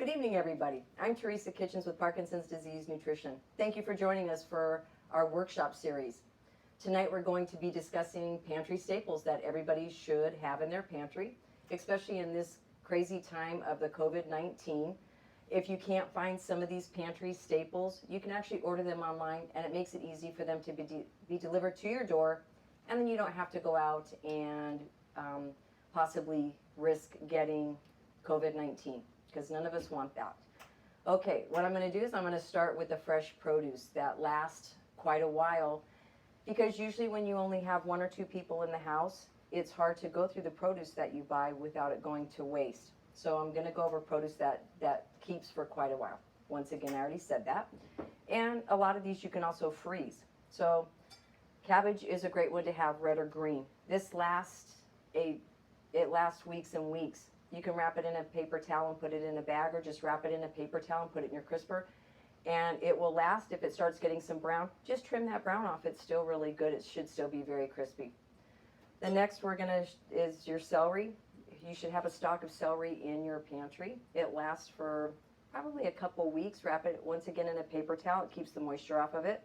Good evening, everybody. I'm Teresa Kitchens with Parkinson's Disease Nutrition. Thank you for joining us for our workshop series. Tonight we're going to be discussing pantry staples that everybody should have in their pantry, especially in this crazy time of the COVID-19. If you can't find some of these pantry staples, you can actually order them online, and it makes it easy for them to be delivered to your door, and then you don't have to go out and possibly risk getting COVID-19, because none of us want that. Okay, what I'm going to do is I'm going to start with the fresh produce that lasts quite a while, because usually when you only have one or two people in the house, it's hard to go through the produce that you buy without it going to waste. So I'm going to go over produce that keeps for quite a while. Once again, I already said that. And a lot of these you can also freeze. So cabbage is a great one to have, red or green. This lasts weeks and weeks. You can wrap it in a paper towel and put it in a bag, or just wrap it in a paper towel and put it in your crisper, and it will last. If it starts getting some brown, just trim that brown off. It's still really good. It should still be very crispy. The next is your celery. You should have a stock of celery in your pantry. It lasts for probably a couple weeks. Wrap it once again in a paper towel. It keeps the moisture off of it.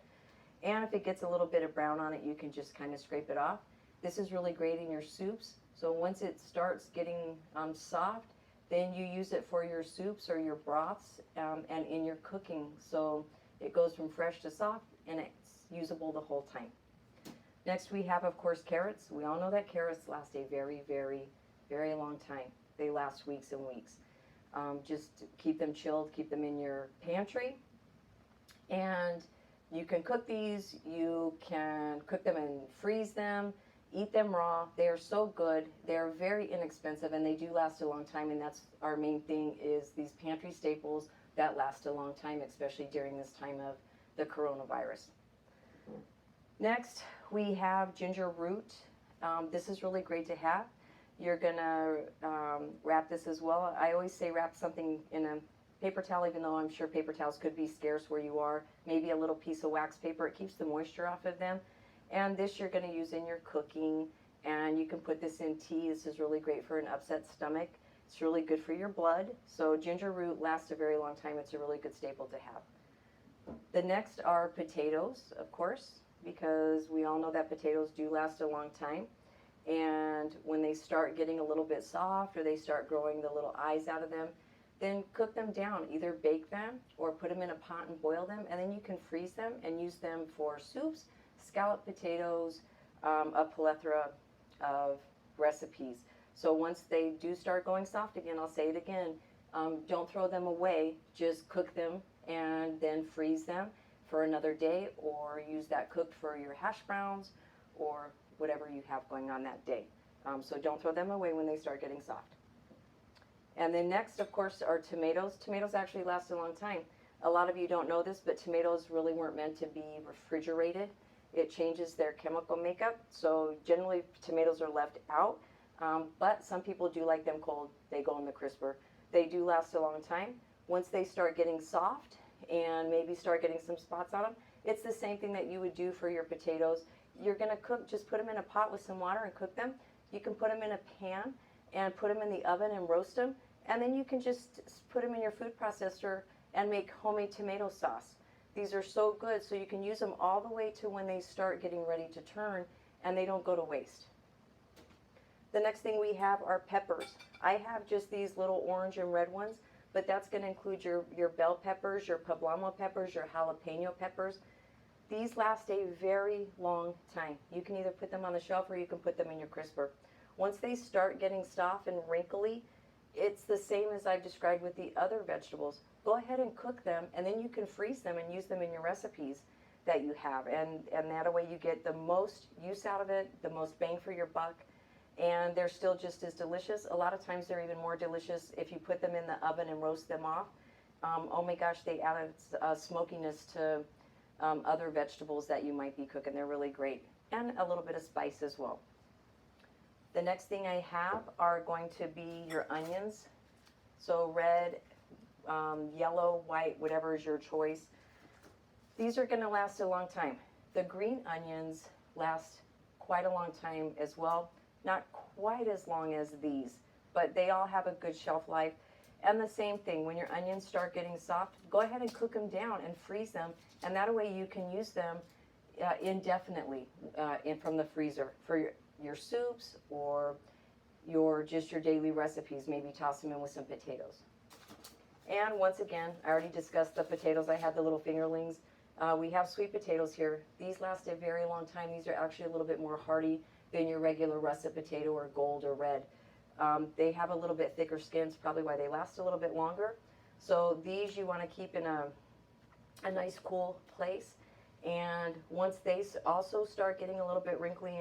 And if it gets a little bit of brown on it, you can just kind of scrape it off. This is really great in your soups. So once it starts getting soft, then you use it for your soups or your broths and in your cooking. So it goes from fresh to soft, and it's usable the whole time. Next we have, of course, carrots. We all know that carrots last a very, very, very long time. They last weeks and weeks. Just keep them chilled, keep them in your pantry. And you can cook these, you can cook them and freeze them, eat them raw. They are so good. They're very inexpensive, and they do last a long time, and that's our main thing, is these pantry staples that last a long time, especially during this time of the coronavirus. Next, we have ginger root. This is really great to have. You're gonna wrap this as well. I always say wrap something in a paper towel, even though I'm sure paper towels could be scarce where you are. Maybe a little piece of wax paper. It keeps the moisture off of them. And this you're going to use in your cooking, and you can put this in tea. This is really great for an upset stomach. It's really good for your blood. So ginger root lasts a very long time. It's a really good staple to have. The next are potatoes, of course, because we all know that potatoes do last a long time. And when they start getting a little bit soft, or they start growing the little eyes out of them, then cook them down. Either bake them or put them in a pot and boil them, and then you can freeze them and use them for soups, scalloped potatoes, a plethora of recipes. So once they do start going soft again, I'll say it again, don't throw them away. Just cook them and then freeze them for another day, or use that cooked for your hash browns or whatever you have going on that day. So don't throw them away when they start getting soft. And then next, of course, are tomatoes. Tomatoes actually last a long time. A lot of you don't know this, but tomatoes really weren't meant to be refrigerated. It changes their chemical makeup, so generally tomatoes are left out, but some people do like them cold. They go in the crisper. They do last a long time. Once they start getting soft and maybe start getting some spots on them, it's the same thing that you would do for your potatoes. You're going to cook, just put them in a pot with some water and cook them. You can put them in a pan and put them in the oven and roast them, and then you can just put them in your food processor and make homemade tomato sauce. These are so good, so you can use them all the way to when they start getting ready to turn, and they don't go to waste. The next thing we have are peppers. I have just these little orange and red ones, but that's going to include your bell peppers, your poblano peppers, your jalapeno peppers. These last a very long time. You can either put them on the shelf or you can put them in your crisper. Once they start getting soft and wrinkly, it's the same as I've described with the other vegetables. Go ahead and cook them, and then you can freeze them and use them in your recipes that you have. And that way you get the most use out of it, the most bang for your buck, and they're still just as delicious. A lot of times they're even more delicious if you put them in the oven and roast them off. Oh my gosh, they add a smokiness to other vegetables that you might be cooking. They're really great. And a little bit of spice as well. The next thing I have are going to be your onions. So red, yellow, white, whatever is your choice. These are going to last a long time. The green onions last quite a long time as well. Not quite as long as these, but they all have a good shelf life. And the same thing, when your onions start getting soft, go ahead and cook them down and freeze them, and that way you can use them indefinitely from the freezer for your soups or just your daily recipes. Maybe toss them in with some potatoes. And once again, I already discussed the potatoes. I had the little fingerlings. We have sweet potatoes here. These last a very long time. These are actually a little bit more hardy than your regular russet potato or gold or red. They have a little bit thicker skins, probably why they last a little bit longer. So these you want to keep in a nice cool place. And once they also start getting a little bit wrinkly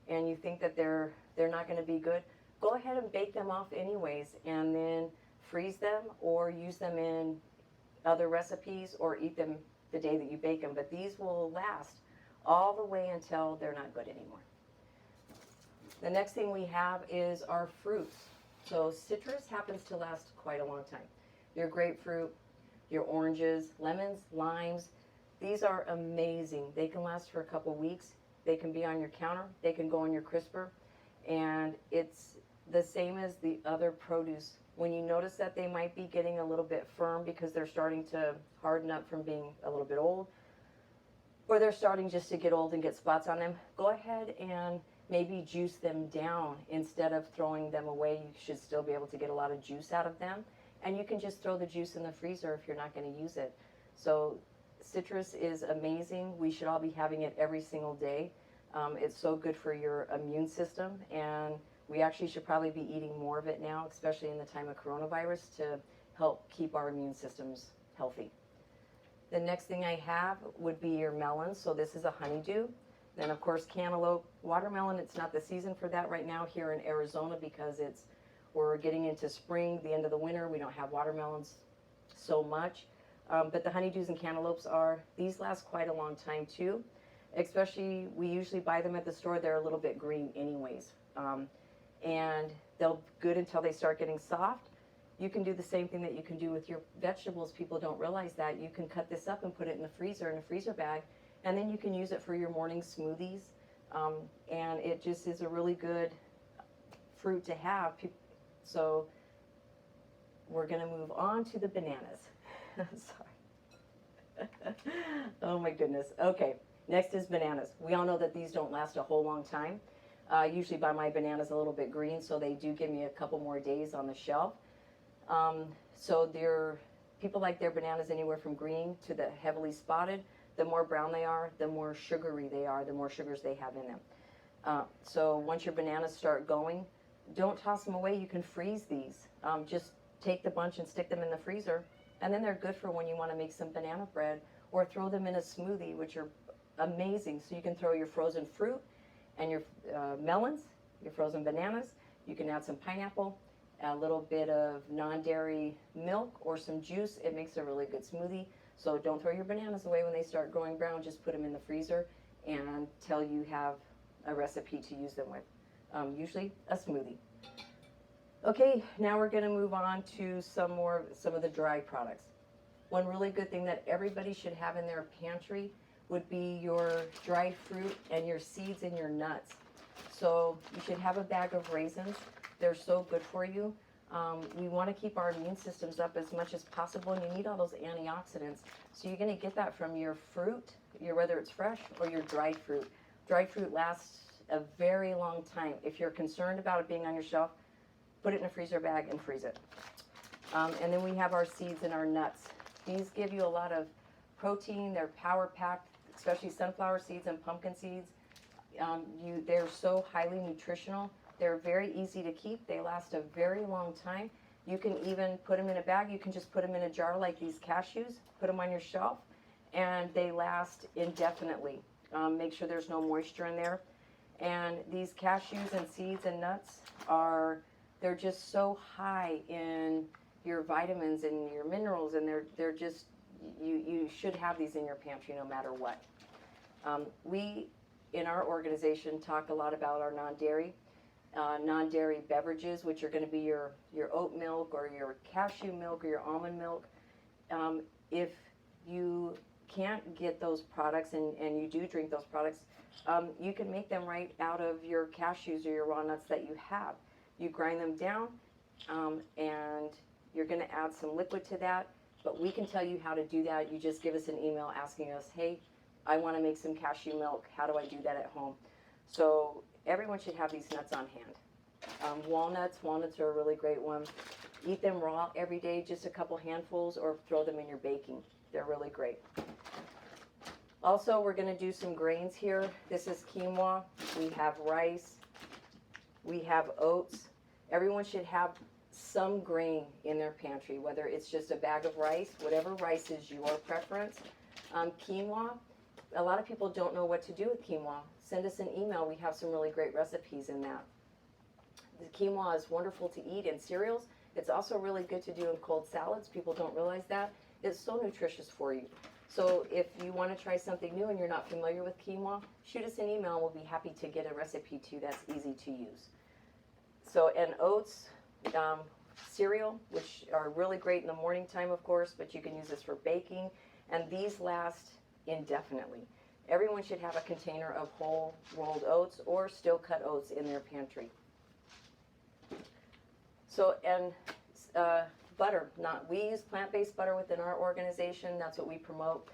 and you think that they're not going to be good, go ahead and bake them off anyways, and then freeze them or use them in other recipes or eat them the day that you bake them. But these will last all the way until they're not good anymore. The next thing we have is our fruits. So citrus happens to last quite a long time. Your grapefruit, your oranges, lemons, limes, these are amazing. They can last for a couple weeks. They can be on your counter. They can go on your crisper. And it's the same as the other produce. When you notice that they might be getting a little bit firm because they're starting to harden up from being a little bit old, or they're starting just to get old and get spots on them, go ahead and maybe juice them down instead of throwing them away. You should still be able to get a lot of juice out of them. And you can just throw the juice in the freezer if you're not going to use it. So citrus is amazing. We should all be having it every single day. It's so good for your immune system, and we actually should probably be eating more of it now, especially in the time of coronavirus, to help keep our immune systems healthy. The next thing I have would be your melons. So this is a honeydew. Then of course cantaloupe, watermelon. It's not the season for that right now here in Arizona because we're getting into spring, the end of the winter. We don't have watermelons so much. But the honeydews and cantaloupes these last quite a long time too. Especially, we usually buy them at the store. They're a little bit green anyways. And they'll be good until they start getting soft. You can do the same thing that you can do with your vegetables. People don't realize that. You can cut this up and put it in the freezer, in a freezer bag, and then you can use it for your morning smoothies. And it just is a really good fruit to have. So we're going to move on to the bananas. Sorry. Oh my goodness. Okay, next is bananas. We all know that these don't last a whole long time. Usually buy my bananas a little bit green, so they do give me a couple more days on the shelf. So people like their bananas anywhere from green to the heavily spotted. The more brown they are, the more sugary they are, the more sugars they have in them. So once your bananas start going, don't toss them away. You can freeze these. Just take the bunch and stick them in the freezer, and then they're good for when you want to make some banana bread or throw them in a smoothie, which are amazing. So you can throw your frozen fruit and your melons, your frozen bananas. You can add some pineapple, a little bit of non-dairy milk or some juice. It makes a really good smoothie. So don't throw your bananas away when they start growing brown. Just put them in the freezer until you have a recipe to use them with, usually a smoothie. Okay, now we're going to move on to some of the dry products. One really good thing that everybody should have in their pantry would be your dried fruit and your seeds and your nuts. So you should have a bag of raisins. They're so good for you. We want to keep our immune systems up as much as possible, and you need all those antioxidants. So you're going to get that from your fruit, whether it's fresh or your dried fruit. Dried fruit lasts a very long time. If you're concerned about it being on your shelf, put it in a freezer bag and freeze it. And then we have our seeds and our nuts. These give you a lot of protein. They're power-packed, especially sunflower seeds and pumpkin seeds. They're so highly nutritional. They're very easy to keep. They last a very long time. You can even put them in a bag. You can just put them in a jar like these cashews, put them on your shelf, and they last indefinitely. Make sure there's no moisture in there. And these cashews and seeds and nuts they're just so high in your vitamins and your minerals, and they're just, you should have these in your pantry no matter what. We, in our organization, talk a lot about our non-dairy beverages, which are going to be your oat milk or your cashew milk or your almond milk. If you can't get those products and you do drink those products, you can make them right out of your cashews or your raw nuts that you have. You grind them down and You're going to add some liquid to that, but we can tell you how to do that. You just give us an email asking us, hey, I want to make some cashew milk. How do I do that at home? So everyone should have these nuts on hand. Walnuts are a really great one. Eat them raw every day, just a couple handfuls, or throw them in your baking. They're really great. Also, we're going to do some grains here. This is quinoa. We have rice. We have oats. Everyone should have some grain in their pantry, whether it's just a bag of rice, whatever rice is your preference. Quinoa, a lot of people don't know what to do with quinoa. Send us an email. We have some really great recipes in that. The quinoa is wonderful to eat in cereals. It's also really good to do in cold salads. People don't realize that. It's so nutritious for you. So if you want to try something new and you're not familiar with quinoa, shoot us an email and we'll be happy to get a recipe to you that's easy to use. So, and oats, cereal, which are really great in the morning time, of course, but you can use this for baking, and these last indefinitely. Everyone should have a container of whole rolled oats or still cut oats in their pantry. So, and butter, we use plant-based butter within our organization. That's what we promote,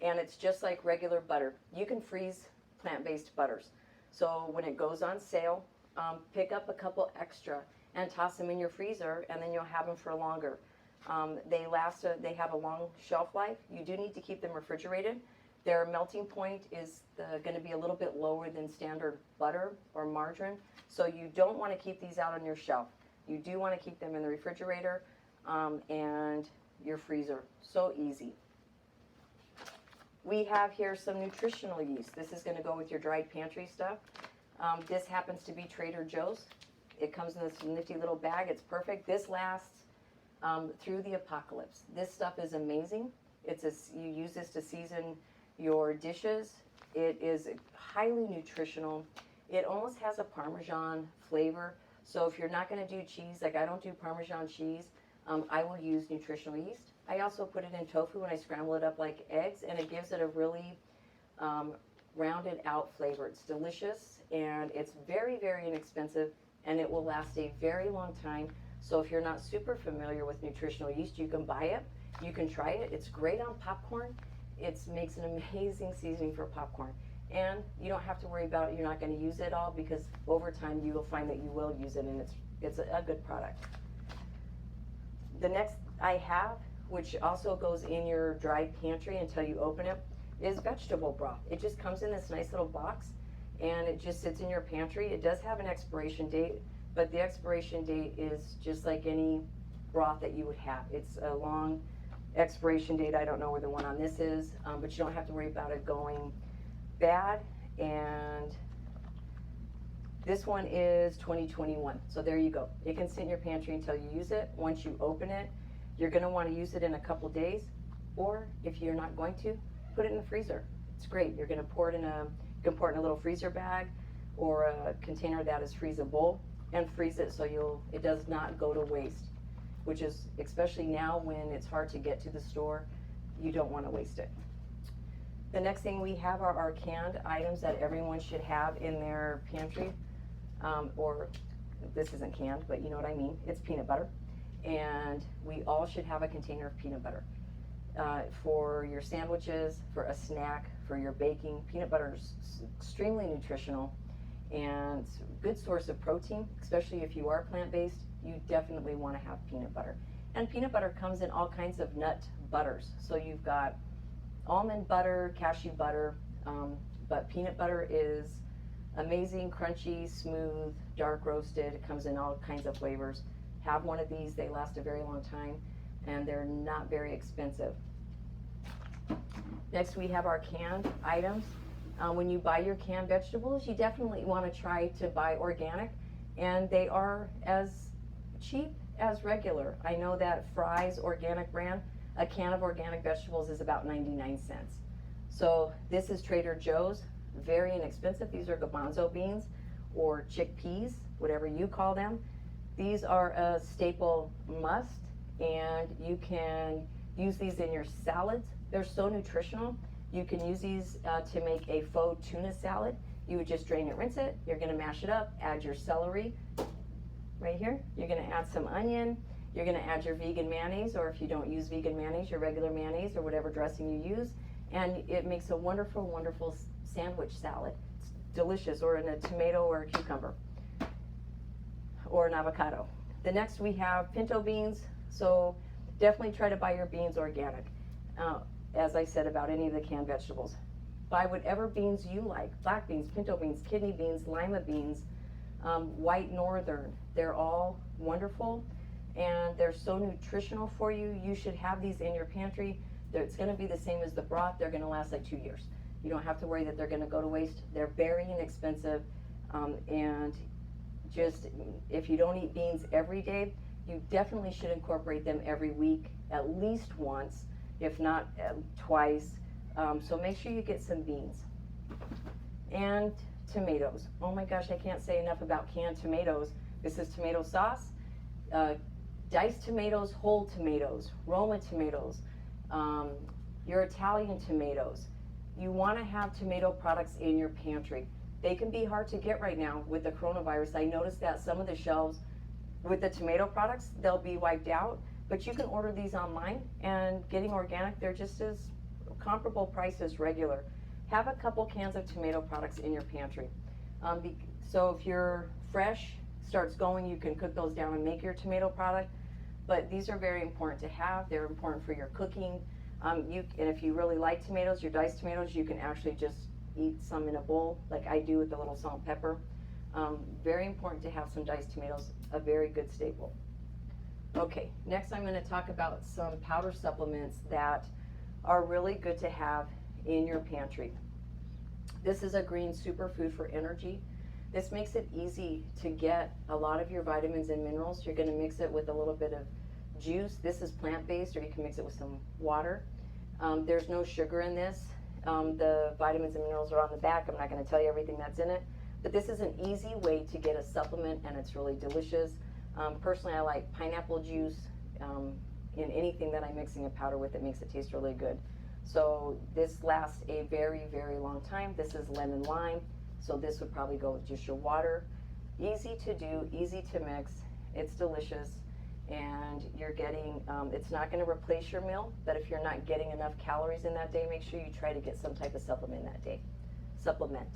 and it's just like regular butter. You can freeze plant-based butters. So when it goes on sale, pick up a couple extra and toss them in your freezer, and then you'll have them for longer. They have a long shelf life. You do need to keep them refrigerated. Their melting point is going to be a little bit lower than standard butter or margarine, so you don't want to keep these out on your shelf. You do want to keep them in the refrigerator and your freezer. So easy. We have here some nutritional yeast. This is going to go with your dried pantry stuff. This happens to be Trader Joe's. It comes in this nifty little bag. It's perfect. This lasts through the apocalypse. This stuff is amazing. You use this to season your dishes. It is highly nutritional. It almost has a Parmesan flavor. So if you're not going to do cheese, like I don't do Parmesan cheese, I will use nutritional yeast. I also put it in tofu and I scramble it up like eggs, and it gives it a really rounded out flavor. It's delicious, and it's very, very inexpensive, and it will last a very long time. So if you're not super familiar with nutritional yeast, you can buy it. You can try it. It's great on popcorn. It makes an amazing seasoning for popcorn. And you don't have to worry about you're not going to use it all, because over time you will find that you will use it, and it's a good product. The next I have, which also goes in your dry pantry until you open it, is vegetable broth. It just comes in this nice little box, and it just sits in your pantry. It does have an expiration date, but the expiration date is just like any broth that you would have. It's a long expiration date. I don't know where the one on this is, but you don't have to worry about it going bad. And this one is 2021. So there you go. It can sit in your pantry until you use it. Once you open it, you're going to want to use it in a couple days, or if you're not going to, put it in the freezer. It's great. You're going to pour it in a little freezer bag or a container that is freezable, and freeze it so it does not go to waste, which is, especially now when it's hard to get to the store, you don't want to waste it. The next thing we have are our canned items that everyone should have in their pantry, or this isn't canned, but you know what I mean. It's peanut butter, and we all should have a container of peanut butter. For your sandwiches, for a snack, for your baking. Peanut butter is extremely nutritional and a good source of protein, especially if you are plant-based. You definitely want to have peanut butter. And peanut butter comes in all kinds of nut butters. So you've got almond butter, cashew butter, but peanut butter is amazing, crunchy, smooth, dark roasted. It comes in all kinds of flavors. Have one of these. They last a very long time, and they're not very expensive. Next, we have our canned items. When you buy your canned vegetables, you definitely want to try to buy organic, and they are as cheap as regular. I know that Fry's organic brand, a can of organic vegetables is about 99 cents. So this is Trader Joe's, very inexpensive. These are garbanzo beans or chickpeas, whatever you call them. These are a staple must, and you can use these in your salads. They're so nutritional. You can use these to make a faux tuna salad. You would just drain it, rinse it. You're going to mash it up, add your celery right here. You're going to add some onion. You're going to add your vegan mayonnaise, or if you don't use vegan mayonnaise, your regular mayonnaise or whatever dressing you use, and it makes a wonderful, wonderful sandwich salad. It's delicious, or in a tomato or a cucumber or an avocado. The next we have pinto beans, so definitely try to buy your beans organic. As I said about any of the canned vegetables. Buy whatever beans you like, black beans, pinto beans, kidney beans, lima beans, white northern. They're all wonderful and they're so nutritional for you. You should have these in your pantry. It's going to be the same as the broth. They're going to last like 2 years. You don't have to worry that they're going to go to waste. They're very inexpensive, and just if you don't eat beans every day, you definitely should incorporate them every week, at least once, if not twice. So make sure you get some beans. And tomatoes. Oh my gosh, I can't say enough about canned tomatoes. This is tomato sauce. Diced tomatoes, whole tomatoes, Roma tomatoes, your Italian tomatoes. You want to have tomato products in your pantry. They can be hard to get right now with the coronavirus. I noticed that some of the shelves with the tomato products, they'll be wiped out, but you can order these online, and getting organic, they're just as comparable price as regular. Have a couple cans of tomato products in your pantry. So if your fresh starts going, you can cook those down and make your tomato product, but these are very important to have. They're important for your cooking. And if you really like tomatoes, your diced tomatoes, you can actually just eat some in a bowl like I do with a little salt and pepper. Very important to have some diced tomatoes, a very good staple. Okay, next I'm going to talk about some powder supplements that are really good to have in your pantry. This is a green superfood for energy. This makes it easy to get a lot of your vitamins and minerals. You're going to mix it with a little bit of juice. This is plant-based, or you can mix it with some water. There's no sugar in this. The vitamins and minerals are on the back. I'm not going to tell you everything that's in it, but this is an easy way to get a supplement, and it's really delicious. Personally, I like pineapple juice in anything that I'm mixing a powder with. It makes it taste really good. So this lasts a very, very long time. This is lemon lime, so this would probably go with just your water. Easy to do, easy to mix. It's delicious, and you're getting, it's not going to replace your meal, but if you're not getting enough calories in that day, make sure you try to get some type of supplement that day. Supplement.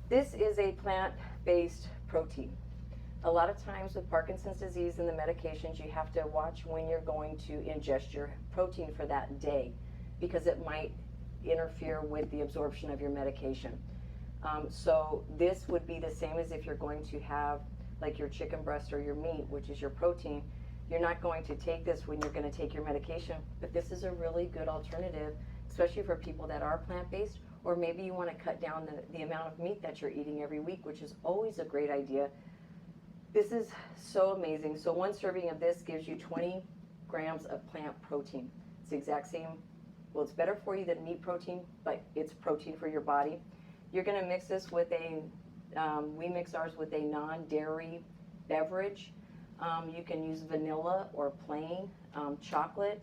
This is a plant-based protein. A lot of times with Parkinson's disease and the medications, you have to watch when you're going to ingest your protein for that day, because it might interfere with the absorption of your medication. So this would be the same as if you're going to have like your chicken breast or your meat, which is your protein. You're not going to take this when you're going to take your medication, but this is a really good alternative, especially for people that are plant-based, or maybe you want to cut down the amount of meat that you're eating every week, which is always a great idea. This is so amazing. So one serving of this gives you 20 grams of plant protein. It's the exact same, well, it's better for you than meat protein, but it's protein for your body. You're going to mix this with we mix ours with a non-dairy beverage. You can use vanilla or plain chocolate.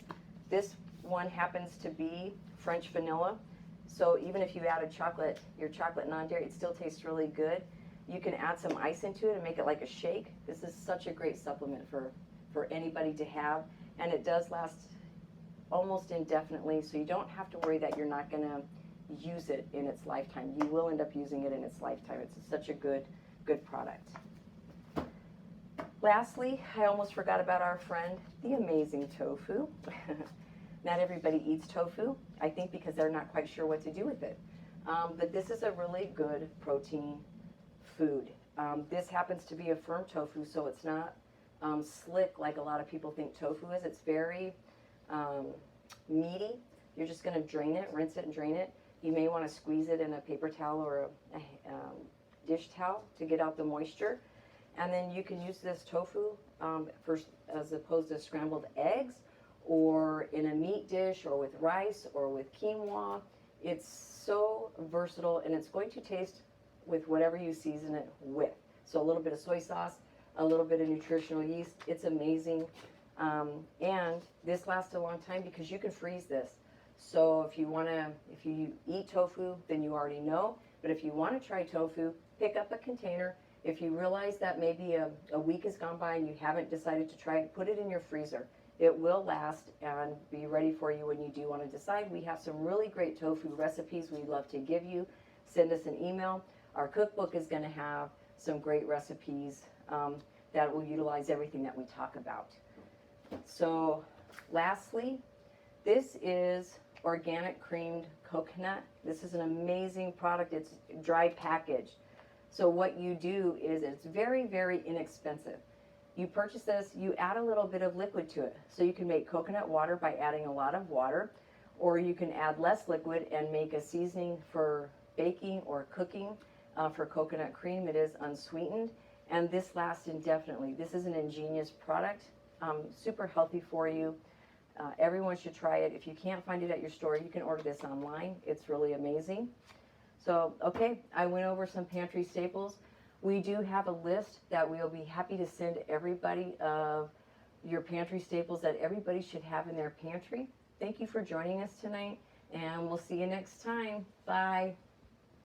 This one happens to be French vanilla. So even if you added chocolate, your chocolate non-dairy, it still tastes really good. You can add some ice into it and make it like a shake. This is such a great supplement for anybody to have, and it does last almost indefinitely, so you don't have to worry that you're not going to use it in its lifetime. You will end up using it in its lifetime. It's such a good product. Lastly, I almost forgot about our friend, the amazing tofu. Not everybody eats tofu, I think because they're not quite sure what to do with it. But this is a really good protein food. This happens to be a firm tofu, so it's not slick like a lot of people think tofu is. It's very meaty. You're just going to drain it, rinse it and drain it. You may want to squeeze it in a paper towel or a dish towel to get out the moisture. And then you can use this tofu as opposed to scrambled eggs, or in a meat dish, or with rice, or with quinoa. It's so versatile, and it's going to taste with whatever you season it with. So a little bit of soy sauce, a little bit of nutritional yeast. It's amazing. And this lasts a long time because you can freeze this. So if you eat tofu, then you already know. But if you want to try tofu, pick up a container If you realize that maybe a week has gone by and you haven't decided to try it, put it in your freezer. It will last and be ready for you when you do want to decide. We have some really great tofu recipes we'd love to give you. Send us an email. Our cookbook is going to have some great recipes that will utilize everything that we talk about. So lastly, this is organic creamed coconut. This is an amazing product. It's dry packaged. So what you do is it's very, very inexpensive. You purchase this, you add a little bit of liquid to it. So you can make coconut water by adding a lot of water, or you can add less liquid and make a seasoning for baking or cooking. For coconut cream, it is unsweetened, and this lasts indefinitely. This is an ingenious product, super healthy for you. Everyone should try it. If you can't find it at your store, you can order this online. It's really amazing. So, okay, I went over some pantry staples. We do have a list that we'll be happy to send everybody of your pantry staples that everybody should have in their pantry. Thank you for joining us tonight, and we'll see you next time. Bye.